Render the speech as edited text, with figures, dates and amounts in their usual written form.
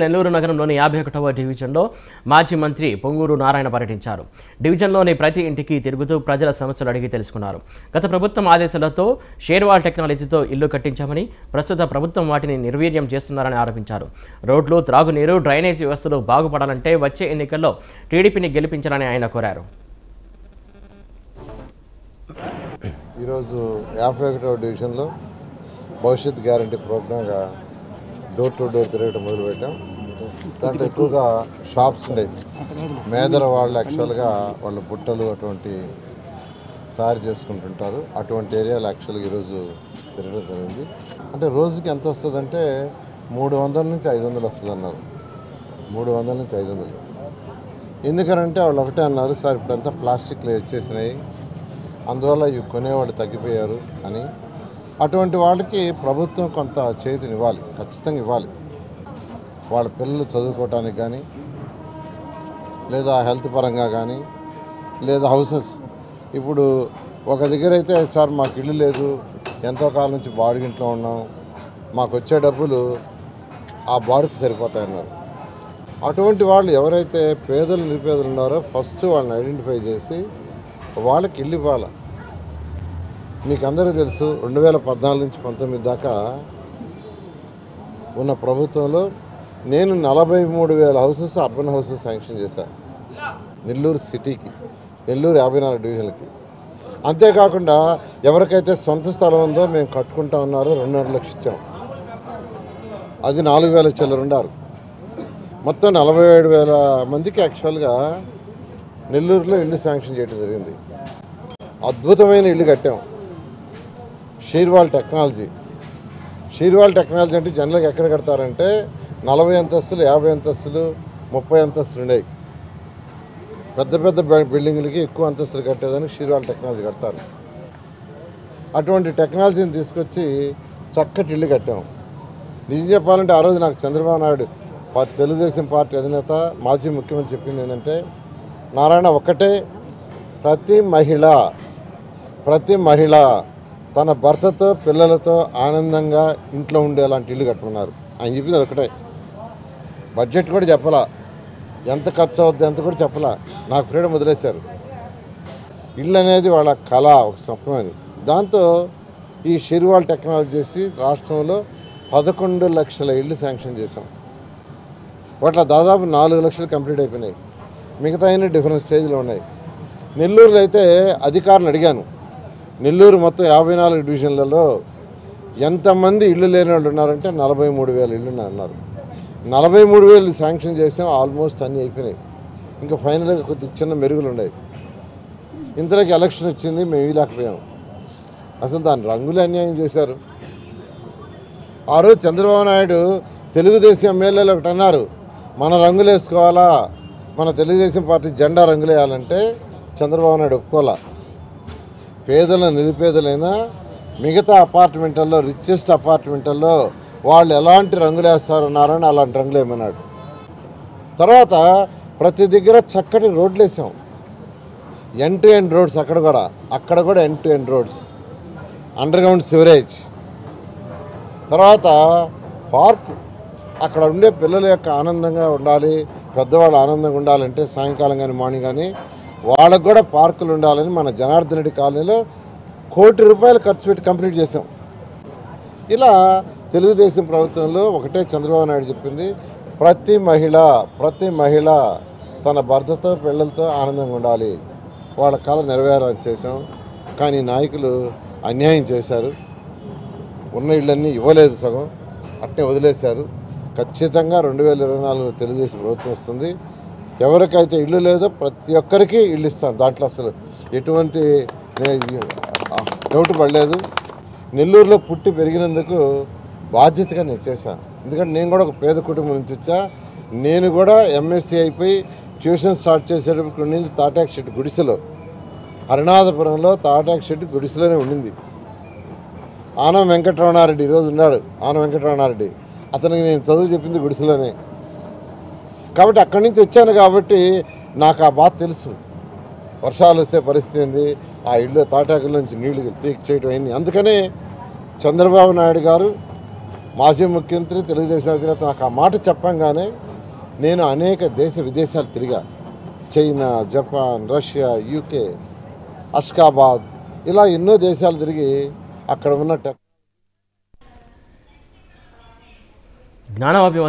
నెల్లూరు నగరంలోని 51వ డివిజన్లో మాజీ మంత్రి పొంగూరు నారాయణ పర్యటించారు. డివిజన్లోని ప్రతి ఇంటికి తిరుగుతూ ప్రజల సమస్యలు అడిగి తెలుసుకున్నారు. గత ప్రభుత్వం ఆదేశాలతో షేర్వాల్ టెక్నాలజీతో ఇల్లు కట్టించామని, ప్రస్తుత ప్రభుత్వం వాటిని నిర్వీర్యం చేస్తున్నారని ఆరోపించారు. రోడ్లు, త్రాగునీరు, డ్రైనేజీ వ్యవస్థలు బాగుపడాలంటే వచ్చే ఎన్నికల్లో టీడీపీని గెలిపించాలని ఆయన కోరారు. ఈరోజు 51వ డివిజన్లో భవిష్యత్ గ్యారంటీ ప్రోగ్రామ్గా డోర్ టు డోర్ తిరగడం మొదలుపెట్టాం. దాంట్లో ఎక్కువగా షాప్స్ ఉండేవి. మేదల వాళ్ళు యాక్చువల్గా వాళ్ళ బుట్టలు అటువంటి తయారు చేసుకుంటుంటారు. అటువంటి ఏరియాలు యాక్చువల్గా ఈరోజు తిరగడం జరిగింది. అంటే రోజుకి ఎంత వస్తుందంటే 300 నుంచి 500 వస్తుంది అన్నారు. 300 నుంచి 500. ఎందుకనంటే వాళ్ళు ఒకటే అన్నారు, సార్ ఇప్పుడంతా ప్లాస్టిక్లు వచ్చేసినాయి, అందువల్ల ఇవి కొనేవాళ్ళు తగ్గిపోయారు అని. అటువంటి వాళ్ళకి ప్రభుత్వం కొంత చేతినివ్వాలి, ఖచ్చితంగా ఇవ్వాలి. వాళ్ళ పిల్లలు చదువుకోవటానికి కానీ, లేదా హెల్త్ పరంగా కానీ, లేదా హౌసెస్. ఇప్పుడు ఒక దగ్గర అయితే, సార్ మాకు ఇల్లు లేదు, ఎంతో కాలం నుంచి బాడిగింట్లో ఉన్నాం, మాకు వచ్చే డబ్బులు ఆ బాడుకు సరిపోతాయన్నారు. అటువంటి వాళ్ళు ఎవరైతే పేదలు నిరుపేదలు ఉన్నారో ఫస్ట్ వాళ్ళని ఐడెంటిఫై చేసి వాళ్ళకి ఇల్లు ఇవ్వాలి. మీకు అందరికీ తెలుసు, 2014 నుంచి 19 దాకా ఉన్న ప్రభుత్వంలో నేను 43,000 హౌసెస్, అర్బన్ హౌసెస్ శాంక్షన్ చేశాను నెల్లూరు సిటీకి, నెల్లూరు 54 డివిజన్లకి. అంతేకాకుండా ఎవరికైతే సొంత స్థలం ఉందో మేము కట్టుకుంటా ఉన్నారో 2.5 లక్షలు ఇచ్చాం. అది 4,000 చిల్లర ఉండారు. మొత్తం 47,000 మందికి యాక్చువల్గా నెల్లూరులో ఇల్లు శాంక్షన్ చేయడం జరిగింది. అద్భుతమైన ఇల్లు కట్టాం. Shear wall technology. షేర్వాల్ టెక్నాలజీ అంటే జనరల్గా ఎక్కడ కడతారంటే 40 అంతస్తులు, 50 అంతస్తులు, 30 అంతస్తులు ఉన్నాయి. పెద్ద పెద్ద బిల్డింగ్లకి ఎక్కువ అంతస్తులు కట్టేదానికి షేర్వాల్ టెక్నాలజీ కడతారు. అటువంటి టెక్నాలజీని తీసుకొచ్చి చక్కటి ఇల్లు కట్టాం. నిజం చెప్పాలంటే ఆ రోజు నాకు చంద్రబాబు నాయుడు తెలుగుదేశం పార్టీ అధినేత, మాజీ ముఖ్యమంత్రి చెప్పింది ఏంటంటే, నారాయణ ఒక్కటే, ప్రతి మహిళ తన భర్తతో పిల్లలతో ఆనందంగా ఇంట్లో ఉండేలాంటి ఇల్లు కట్టుకున్నారు. ఆయన చెప్పింది ఒకటే. బడ్జెట్ కూడా చెప్పలా, ఎంత ఖర్చు అవుద్ది ఎంత కూడా చెప్పలా. నాకు ఫ్రీడమ్ వదిలేశారు. ఇల్లు అనేది వాళ్ళ కళ, ఒక స్వప్నం అని. దాంతో ఈ షేర్వాల్ టెక్నాలజీ చేసి రాష్ట్రంలో 11 లక్షల ఇల్లు శాంక్షన్ చేశాం. వాటిలో దాదాపు 4 లక్షలు కంప్లీట్ అయిపోయినాయి. మిగతా అయినా డిఫరెంట్ స్టేజ్లో ఉన్నాయి. నెల్లూరులో అయితే అధికారులు అడిగాను, నెల్లూరు మొత్తం 54 డివిజన్లలో ఎంతమంది ఇళ్ళు లేని వాళ్ళు ఉన్నారంటే 43,000 ఇళ్ళు అన్నారు. 43,000 శాంక్షన్ చేసాం. ఆల్మోస్ట్ అన్నీ అయిపోయినాయి. ఇంకా ఫైనల్గా కొద్ది చిన్న మెరుగులు ఉన్నాయి. ఇంతలోకి ఎలక్షన్ వచ్చింది, మేము ఇవ్వలేకపోయాం. అసలు దాని రంగులు అన్యాయం చేశారు. ఆ రోజు చంద్రబాబు నాయుడు తెలుగుదేశం ఎమ్మెల్యేలు ఒకటి అన్నారు, మన రంగులు వేసుకోవాలా, మన తెలుగుదేశం పార్టీ జెండా రంగులు వేయాలంటే చంద్రబాబు నాయుడు ఒప్పుకోవాలా. పేదల నిరుపేదలైనా మిగతా అపార్ట్మెంట్లలో, రిచెస్ట్ అపార్ట్మెంట్లలో వాళ్ళు ఎలాంటి రంగులు వేస్తారన్నారని అలాంటి రంగులు వేయమన్నాడు. తర్వాత ప్రతి దగ్గర చక్కటి రోడ్లు వేసాం. End to end roads. అక్కడ కూడా end to end roads, underground sewerage. తర్వాత పార్క్. అక్కడ ఉండే పిల్లల యొక్క ఆనందంగా ఉండాలి, పెద్దవాళ్ళు ఆనందంగా ఉండాలంటే సాయంకాలం కానీ మార్నింగ్ కానీ వాళ్ళకు కూడా పార్కులు ఉండాలని మన జనార్దన్ రెడ్డి కాలనీలో 1 కోటి రూపాయలు ఖర్చు పెట్టి కంప్లీట్ చేసాం. ఇలా తెలుగుదేశం ప్రభుత్వంలో ఒకటే చంద్రబాబు నాయుడు చెప్పింది, ప్రతి మహిళ తన భర్తతో పిల్లలతో ఆనందంగా ఉండాలి, వాళ్ళ కళ నెరవేరాలని చేసాం. కానీ నాయకులు అన్యాయం చేశారు. ఉన్న ఇళ్ళన్నీ ఇవ్వలేదు, సగం అట్నే వదిలేశారు. ఖచ్చితంగా 2024 తెలుగుదేశం ప్రభుత్వం వస్తుంది. ఎవరికైతే ఇల్లు లేదో ప్రతి ఒక్కరికి ఇల్లు ఇస్తాను. దాంట్లో అసలు ఎటువంటి డౌట్ పడలేదు. నెల్లూరులో పుట్టి పెరిగినందుకు బాధ్యతగా నేను చేశాను. ఎందుకంటే నేను కూడా ఒక పేద కుటుంబం నుంచి వచ్చా. నేను కూడా ఎంఎస్సీ అయిపోయి ట్యూషన్ స్టార్ట్ చేసేటప్పుడు ఉండింది తాటాక్ షెడ్ గుడిసెలో. హరినాథపురంలో తాటాక్ షెడ్ గుడిసెలోనే ఉండింది. ఆనం వెంకటరమణారెడ్డి ఈరోజు ఉన్నాడు. ఆనం వెంకటరమణారెడ్డి అతనికి నేను చదువు చెప్పింది గుడిసెలోనే. కాబట్టి అక్కడి నుంచి వచ్చాను కాబట్టి నాకు ఆ బాధ తెలుసు. వర్షాలు వస్తే పరిస్థితి ఏంది, ఆ ఇల్లు తాటాకుల నుంచి నీళ్లు లీక్ చేయడం అయింది. అందుకనే చంద్రబాబు నాయుడు గారు మాజీ ముఖ్యమంత్రి తెలుగుదేశం అధినేత నాకు ఆ మాట చెప్పంగానే నేను అనేక విదేశాలు తిరిగా. China, Japan, Russia, UK, Ashgabat ఇలా ఎన్నో దేశాలు తిరిగి అక్కడ ఉన్న జ్ఞానవాపి